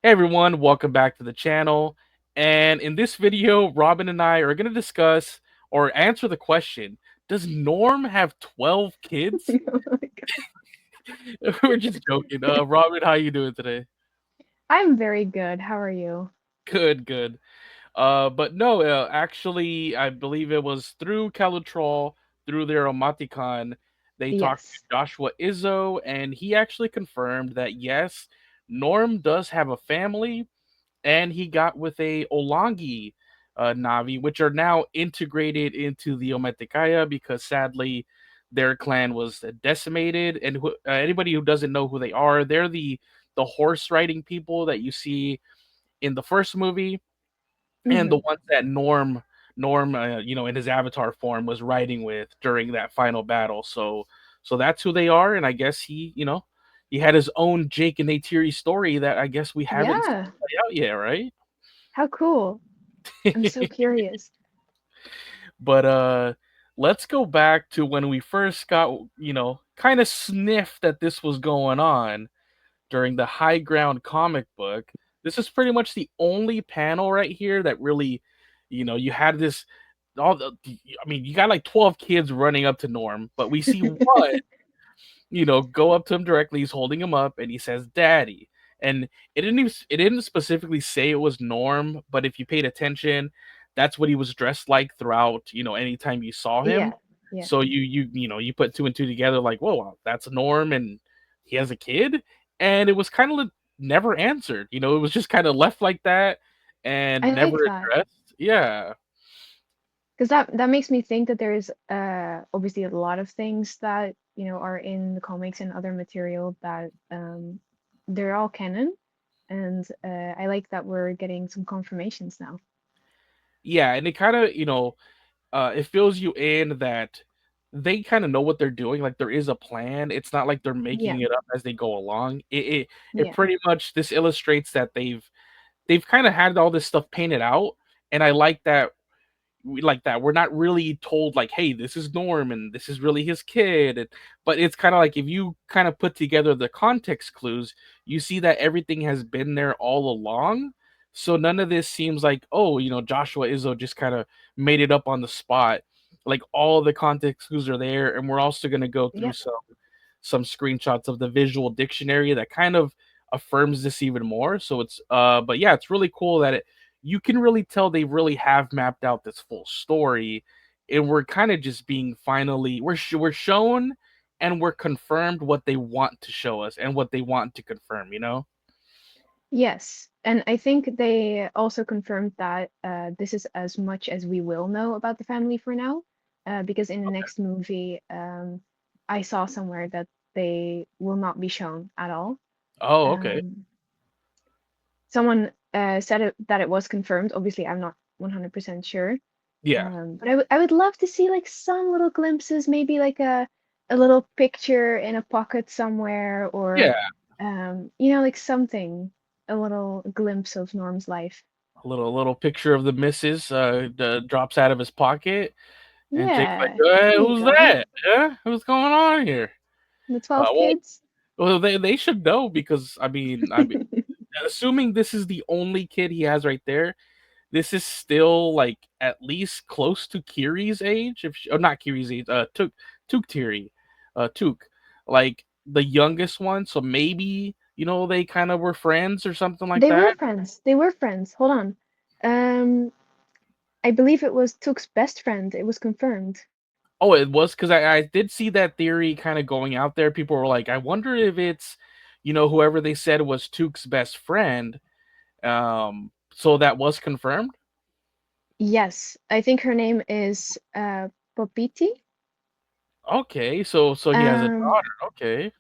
Hey everyone, welcome back to the channel. And in this video, Robin and I are going to discuss or answer the question, does Norm have 12 kids? Oh my God. We're just joking. Robin, how you doing today? I'm very good. How are you? Good, good. But no, actually, I believe it was through Calatrol, through their Omaticon, they talked to Yes. Joshua Izzo, and he actually confirmed that yes, Norm does have a family, and he got with a Olangi Navi, which are now integrated into the Ometekaya because sadly their clan was decimated. And anybody who doesn't know who they are, they're the horse riding people that you see in the first movie, and the Hmm. ones that Norm, in his avatar form was riding with during that final battle. So that's who they are, and I guess he had his own Jake and Neytiri story that I guess we haven't seen Yeah. play out yet, right? How cool. I'm so curious. But let's go back to when we first got, kind of sniffed that this was going on during the High Ground comic book. This is pretty much the only panel right here that really, you had this all the I mean, you got like 12 kids running up to Norm, but we see one, go up to him directly. He's holding him up and he says, "Daddy." And it didn't specifically say it was Norm, but if you paid attention, that's what he was dressed like throughout, anytime you saw him. Yeah. Yeah. So you put two and two together like, "Whoa, wow, that's Norm and he has a kid?" And it was kind of never answered. It was just kind of left like that and I never like that addressed. Yeah. because that makes me think that there's obviously a lot of things that are in the comics and other material that they're all canon, and I like that we're getting some confirmations now. Yeah, and it kind of, it fills you in that they kind of know what they're doing. Like there is a plan. It's not like they're Yeah. making it up as they go along. It Yeah. pretty much this illustrates that they've kind of had all this stuff painted out, and I like that. We like that we're not really told like, hey, this is Norm and this is really his kid, but it's kind of like if you kind of put together the context clues, you see that everything has been there all along. So none of this seems like, oh, Joshua Izzo just kind of made it up on the spot. Like all the context clues are there, and we're also going to go through Yep. some screenshots of the visual dictionary that kind of affirms this even more. So it's but yeah, it's really cool that you can really tell they really have mapped out this full story, and we're kind of just being finally we're shown and we're confirmed what they want to show us and what they want to confirm. Yes, and I think they also confirmed that this is as much as we will know about the family for now, because in the next movie, I saw somewhere that they will not be shown at all. Oh, okay. Um, Someone said that it was confirmed. Obviously, I'm not 100% sure, Yeah. but I would love to see like some little glimpses, maybe like a little picture in a pocket somewhere, or Yeah, like something, a little glimpse of Norm's life. a little picture of the missus drops out of his pocket, and Jake's like, Yeah, hey, there you who's go. that? Yeah, what's going on here? The 12 Well, kids. they should know because I mean, assuming this is the only kid he has right there, this is still like at least close to Kiri's age, if she, oh, not Kiri's age, Tiri, Tuk, like the youngest one. So maybe they kind of were friends or something like They were that. friends. They were friends. Hold on. Um, I believe it was Took's best friend. It was confirmed. Oh, it was because I did see that theory kind of going out there. People were like, I wonder if it's whoever they said was Tuk's best friend. So that was confirmed. Yes, I think her name is Popiti. Okay, so he has a Um, daughter. Okay.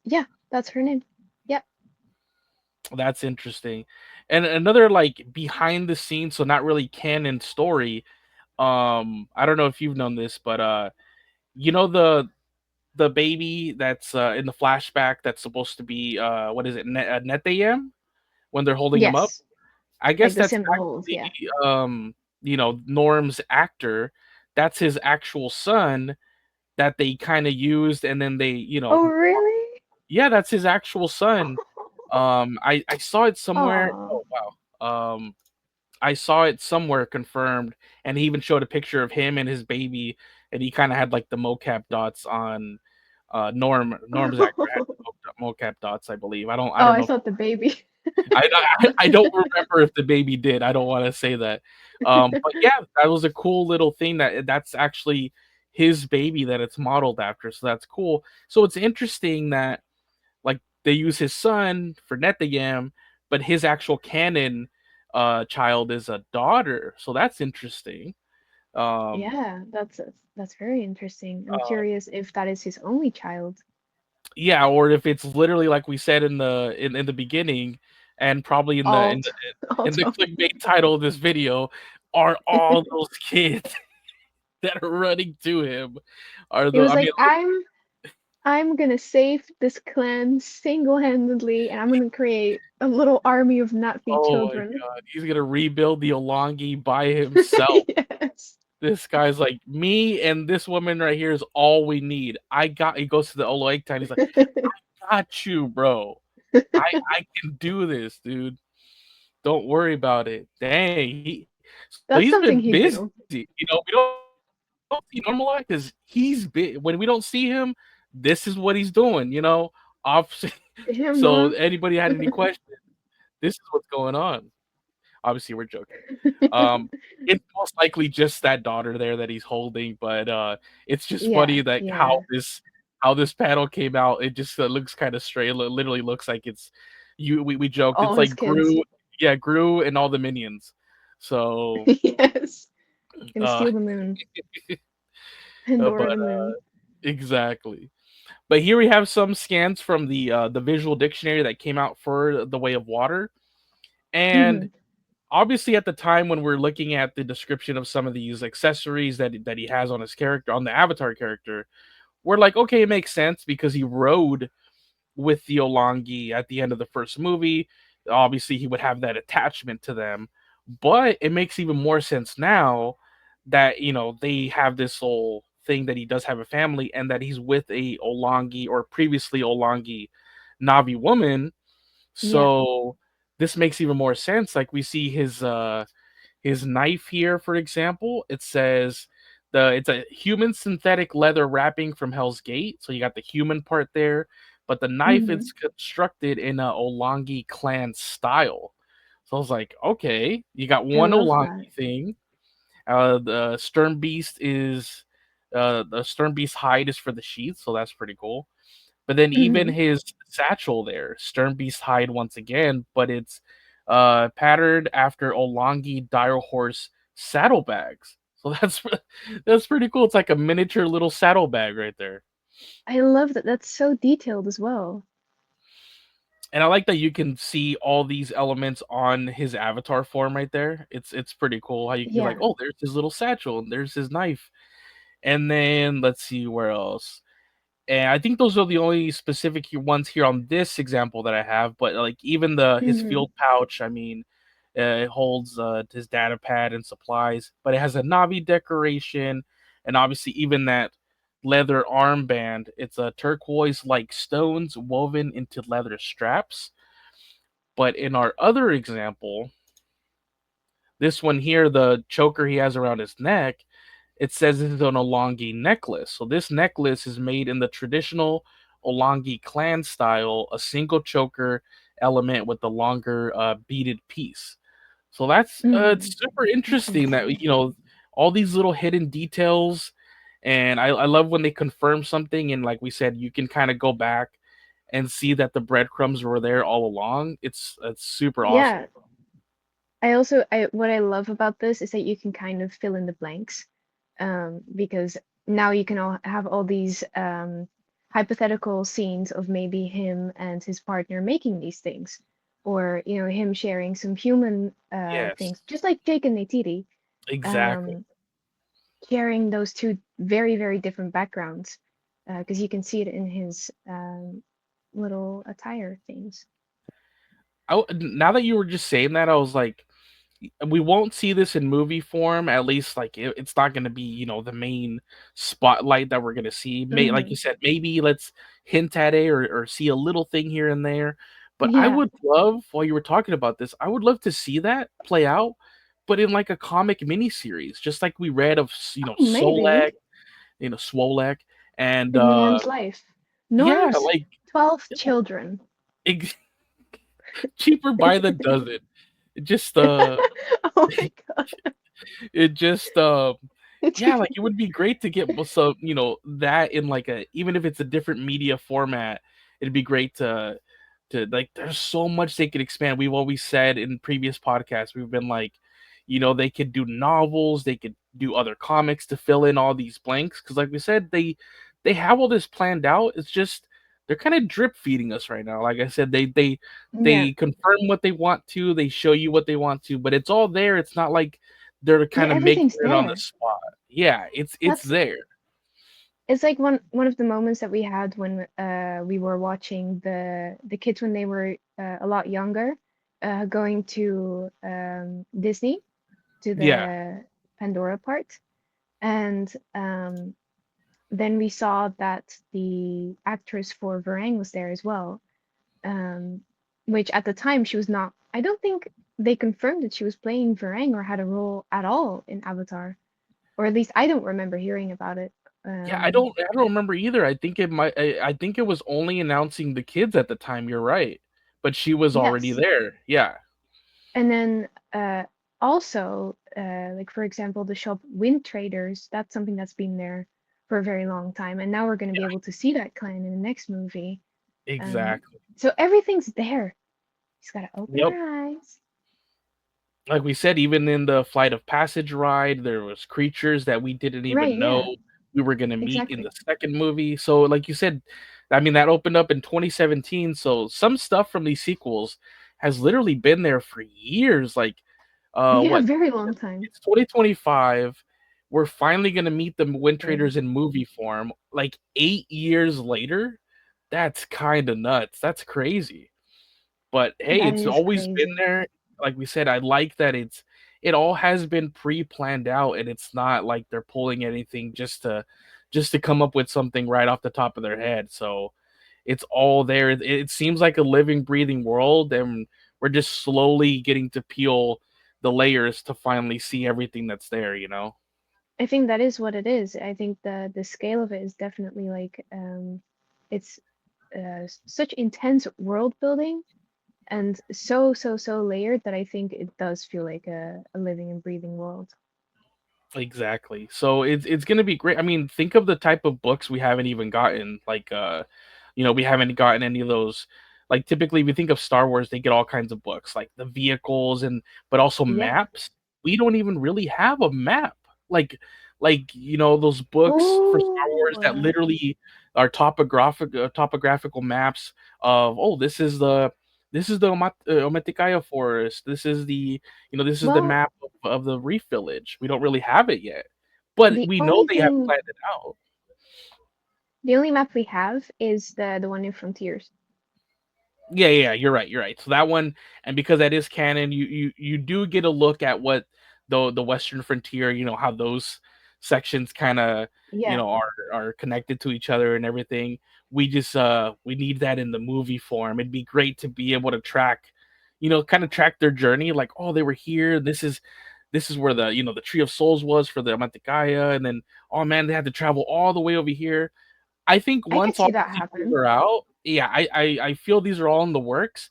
yeah, that's her name. Yeah. That's interesting. And another like behind the scenes, so not really canon story. I don't know if you've known this, but you know the baby that's in the flashback that's supposed to be what is it, Netayem, when they're holding him up. Yes. I Like guess the that's Seminoles. actually Yeah. Norm's actor. That's his actual son that they kind of used, and then they Oh, really? yeah, that's his actual son. I saw it somewhere. Oh. Oh wow. I saw it somewhere confirmed, and he even showed a picture of him and his baby, and he kind of had like the mocap dots on. Norm's actor had Oh, mocap dots, I believe. I don't I know. thought the baby. I don't remember if the baby did. I don't want to say that. But yeah, that was a cool little thing that's actually his baby that it's modeled after. So that's cool. So it's interesting that like they use his son for Netagam, but his actual canon child is a daughter. So that's interesting. Um, Yeah, that's very interesting. I'm uh, curious if that is his only child. yeah, or if it's literally like we said in the beginning, and probably Alt. in the Also. clickbait title of this video, are all those kids that are running to him are He the was I mean, like, I'm gonna save this clan single-handedly, and I'm gonna create a little army of Natfi oh my children. god, he's gonna rebuild the Olangi by himself. Yes. This guy's like, me and this woman right here is all we need. He goes to the Olo Egg He's like, got you, bro. I can do this, dude. Don't worry about it. Dang, so he's That's been something he'd busy. do. We don't see normal life because when we don't see him, this is what he's doing. Off. Him, So bro. anybody had any questions? This is what's going on. Obviously, we're joking. It's most likely just that daughter there that he's holding, but it's just Yeah, funny that yeah. how this panel came out. It just looks kind of straight. It literally looks like it's you. We joked All it's his like kids. Gru and all the minions. So Yes. Gonna uh, steal the moon. Pandora but the moon. exactly. But here we have some scans from the visual dictionary that came out for the Way of Water, and Hmm. obviously at the time when we're looking at the description of some of these accessories that he has on his character on the avatar character, we're like, okay, it makes sense because he rode with the Olangi at the end of the first movie. Obviously he would have that attachment to them, but it makes even more sense now that they have this whole thing that he does have a family and that he's with a Olangi or previously Olangi Navi woman. Yeah. So this makes even more sense. Like we see his knife here, for example. It says it's a human synthetic leather wrapping from Hell's Gate. So you got the human part there, but the knife Hmm. is constructed in a Olangi clan style. So I was like, okay, you got I one love that. Olangi thing. The Stern Beast hide is for the sheath, so that's pretty cool. But then even Hmm. his satchel there, Stern Beast hide once again, but it's patterned after Olangi Dire Horse saddlebags. So that's pretty cool. It's like a miniature little saddlebag right there. I love that. That's so detailed as well. And I like that you can see all these elements on his avatar form right there. It's pretty cool how you can be like, Yeah. oh, there's his little satchel and there's his knife. And then let's see where else. And I think those are the only specific ones here on this example that I have. But like even the his Hmm. field pouch, I mean, it holds his data pad and supplies, but it has a Navi decoration, and obviously even that leather armband. It's a turquoise like stones woven into leather straps. But in our other example, this one here, the choker he has around his neck, it says this is an Olangi necklace. So this necklace is made in the traditional Olangi clan style, a single choker element with the longer beaded piece. So that's Hmm. it's super That's interesting that insane. all these little hidden details, and I love when they confirm something and like we said, you can kind of go back and see that the breadcrumbs were there all along. It's super awesome. Yeah. I what I love about this is that you can kind of fill in the blanks, because now you can have all these hypothetical scenes of maybe him and his partner making these things, or him sharing some human Yes, things, just like Jake and Neytiri, exactly. um, sharing those two very very different backgrounds, because you can see it in his little attire things. Now that you were just saying that, I was like, we won't see this in movie form. At least, like, it's not going to be, the main spotlight that we're going to see. Like you Hmm. said, maybe let's hint at it or see a little thing here and there. But I Yeah. would love, while you were talking about this, I would love to see that play out, but in like a comic miniseries, just like we read of, Oh, Solek, maybe. Swolek, and Like Norm's life. yeah, Norm's like 12 children. ex- cheaper by the dozen. It just Oh my god. it just yeah, like it would be great to get some, that in like a, even if it's a different media format, it'd be great to like, there's so much they could expand. We've always said in previous podcasts, we've been like, they could do novels, they could do other comics to fill in all these blanks, because like we said, they have all this planned out. It's just they're kind of drip feeding us right now. Like I said, Yeah. they confirm what they want to, they show you what they want to, but it's all there. It's not like they're Yeah, kind of making everything's it on the there. spot. Yeah, it's That's there. it's like one of the moments that we had when we were watching the kids when they were a lot younger, going to Disney to Yeah. the Pandora part, and then we saw that the actress for Varang was there as well, um, which at the time she was not. I don't think they confirmed that she was playing Varang or had a role at all in Avatar, or at least I don't remember hearing about it. Yeah, I Um, don't remember either. I think it was only announcing the kids at the time, you're right. But she was already yes, there. Yeah. and then also like for example the shop Wind Traders, that's something that's been there for a very long time, and now we're going to be able to see that clan in the next movie. Um, Exactly. so everything's there. Just gotta open Yep. our eyes. Like we said, even in the Flight of Passage ride, there was creatures that we didn't Right, even know yeah, we were gonna meet in the exactly. second movie. So, like you said, I mean, that opened up in 2017. So some stuff from these sequels has literally been there for years. Like, Yeah, what? very long time. It's 2025. We're finally gonna meet the Wind Right. Traders in movie form. Like 8 years later, that's kind of nuts. That's crazy. But hey, That it's is always been crazy. there. Like we said, I like that it all has been pre-planned out, and it's not like they're pulling anything just to come up with something right off the top of their head. So it's all there. It seems like a living, breathing world, and we're just slowly getting to peel the layers to finally see everything that's there. I think that is what it is. I think the scale of it is definitely like it's such intense world building and so layered that I think it does feel like a living and breathing world. Exactly. So it's gonna be great. I mean, think of the type of books we haven't even gotten. Like, we haven't gotten any of those. Like typically, we think of Star Wars, they get all kinds of books, like the vehicles and but also Yeah. maps. We don't even really have a map. Like those books for Star Wars that Oh, literally are topographical maps of, oh, this is the Metkayina forest. This is the well, map of the Reef Village. We don't really have it yet, but the we know only they have thing, planned it out. the only map we have is the one in Frontiers. Yeah, yeah, you're right. You're right. So that one, and because that is canon, you do get a look at what the Western frontier, how those sections kind of, Yeah, are connected to each other and everything. We need that in the movie form. It'd be great to be able to track, kind of track their journey. Like, oh, they were here. This is where the Tree of Souls was for the Amaticaya, and then, oh man, they had to travel all the way over here. I think I could once all see that the sequels happen. are out, yeah, I feel these are all in the works,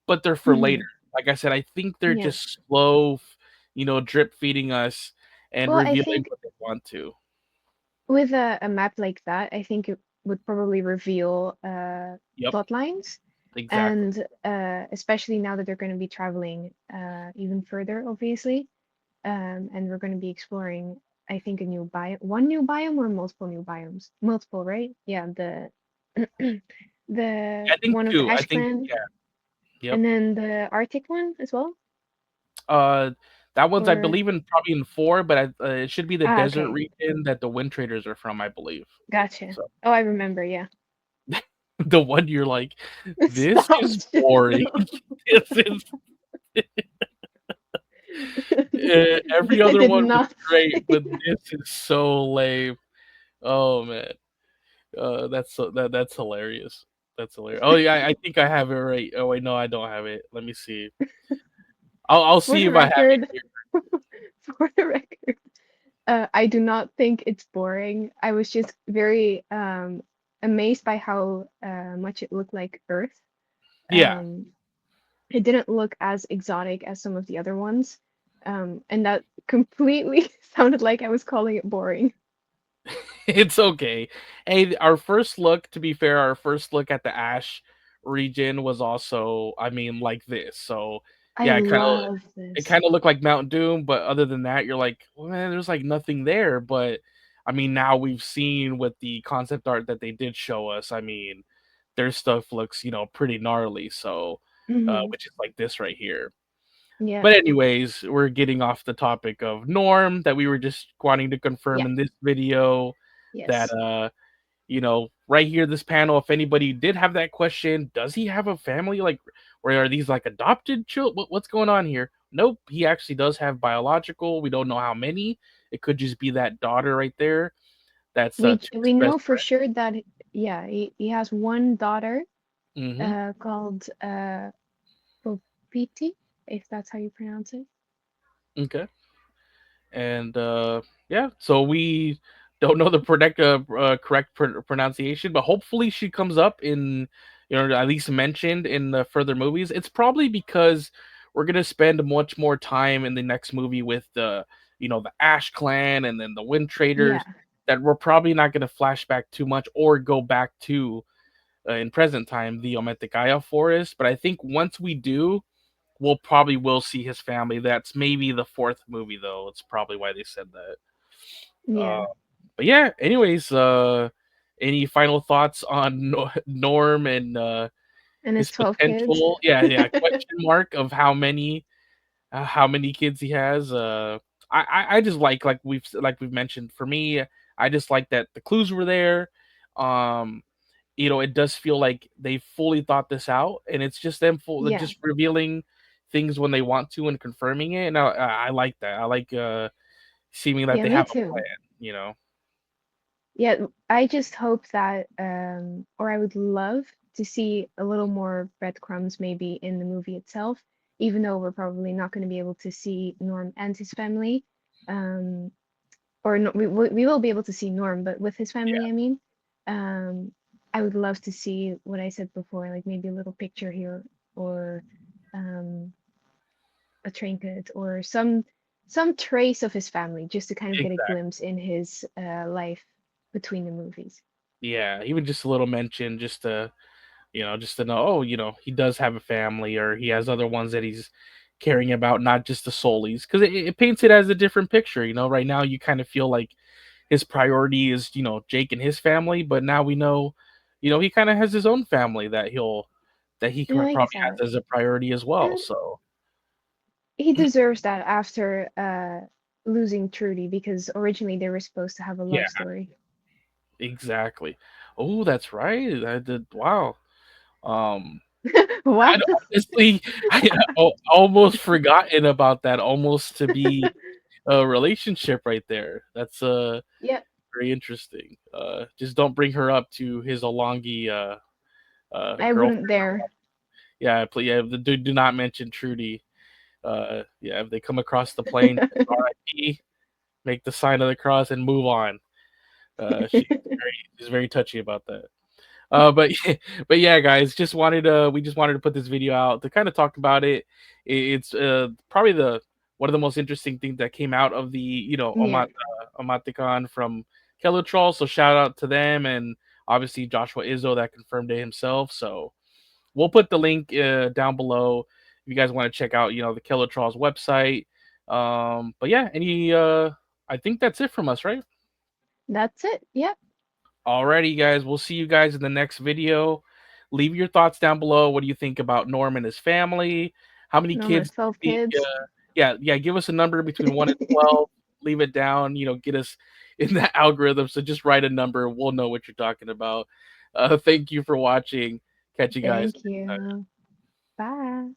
but they're for later. Hmm. Like I said, I think they're Yeah. just slow, drip feeding us and Well, I revealing think what they want to. with a map like that, I think it would probably reveal Yep, plot lines, exactly. and especially now that they're going to be traveling even further, obviously, and we're going to be exploring, I think, a new biome, one new biome or multiple new biomes, multiple, right? Yeah, the the I think one of the two. I Ash think, Clan, yeah. Yep. and then the Arctic one as well, Uh, that one's, I or believe, in probably in four, but it should be the desert okay, region that the Wind Traders are from, I believe. gotcha. So Oh, I remember, yeah. the one you're like, this Stop. is boring. This is every I other did one was not. great, but this is so lame. Oh man, that's hilarious. That's hilarious. Oh yeah, I think I have it right. Oh wait, no, I don't have it. Let me see. I'll For see the if I have it record, here. for the record, I do not think it's boring. I was just very amazed by how much it looked like Earth. Yeah, Um, it didn't look as exotic as some of the other ones. And that completely sounded like I was calling it boring. it's okay. Hey, our first look, to be fair, our first look at the Ash region was also, I mean, like this. So I yeah, love it this. kind of looked like Mount Doom, but other than that, you're like, well, man, there's like nothing there. But I mean, now we've seen with the concept art that they did show us. I mean, their stuff looks, pretty gnarly. So, Hmm. which is like this right here. Yeah, But anyways, we're getting off the topic of Norm that we were just wanting to confirm yeah, in this video that yes, right here this panel, if anybody did have that question, does he have a family, like, or are these like adopted children? What's going on here? Nope, he actually does have biological. We don't know how many. It could just be that daughter right there. That's we Chick's know best for sure that yeah, he has one daughter friend. Mm-hmm. called Popiti, if that's how you pronounce it. Okay. And yeah, so we don't know the correct pronunciation, but hopefully she comes up in, at least mentioned in the further movies. It's probably because we're gonna spend much more time in the next movie with the Ash Clan and then the Wind Yeah, Traders, that we're probably not gonna flash back too much or go back to in present time the Metkayina forest. But I think once we do, we'll probably will see his family. That's maybe the fourth movie though. It's probably why they said that. Uh, yeah, but yeah, anyways, any final thoughts on Norm and and his his 12 kids. potential? Yeah, yeah. Question mark of how many kids he has. I just like we've mentioned. For me, I just like that the clues were there. Um, it does feel like they fully thought this out, and it's just them Yeah, just revealing things when they want to and confirming it. And I like that. I like seeming that yeah, they me have a too. plan. Yeah, I just hope that, or I would love to see a little more breadcrumbs maybe in the movie itself, even though we're probably not going to be able to see Norm and his family. Um, or no, we will be able to see Norm, but with his family, I mean, um, I would love to see what I said before, like maybe a little picture here or um, a trinket or some trace of his family, just to kind of get a Exactly. glimpse in his life between the movies. Yeah, even just a little mention, just to know, oh, he does have a family, or he has other ones that he's caring about, not just the Solis, because it paints it as a different picture. Right now you kind of feel like his priority is, Jake and his family, but now we know, he kind of has his own family that he No, I get probably that. has as a priority as well. And So he deserves that after losing Trudy because originally they were supposed to have a love yeah, story. exactly. Oh, that's right. I did. Wow. Um, Wow. I'd honestly, I almost forgotten about that. Almost to be a relationship right there. That's Yeah, very interesting. Just don't bring her up to his Alongi I wouldn't girlfriend. dare. Yeah, yeah. Do not mention Trudy. Yeah, if they come across the plane, just R.I.P. Make the sign of the cross and move on. She's very touchy about that. But but yeah, guys, we just wanted to put this video out to kind of talk about it. It's probably the one of the most interesting things that came out of the Yeah, Omaticon from Kelotrol. So shout out to them, and obviously Joshua Izzo that confirmed it himself. So we'll put the link down below if you guys want to check out the Kelotrol's website. But yeah, I think that's it from us, right? that's it. Yep. Alrighty, guys. We'll see you guys in the next video. Leave your thoughts down below. What do you think about Norm and his family? How many No more kids do 12 you think? kids. Yeah, yeah. Give us a number between 1 and 12. Leave it down. Get us in the algorithm. So just write a number. We'll know what you're talking about. Thank you for watching. Catch you guys Thank next time. you. Bye.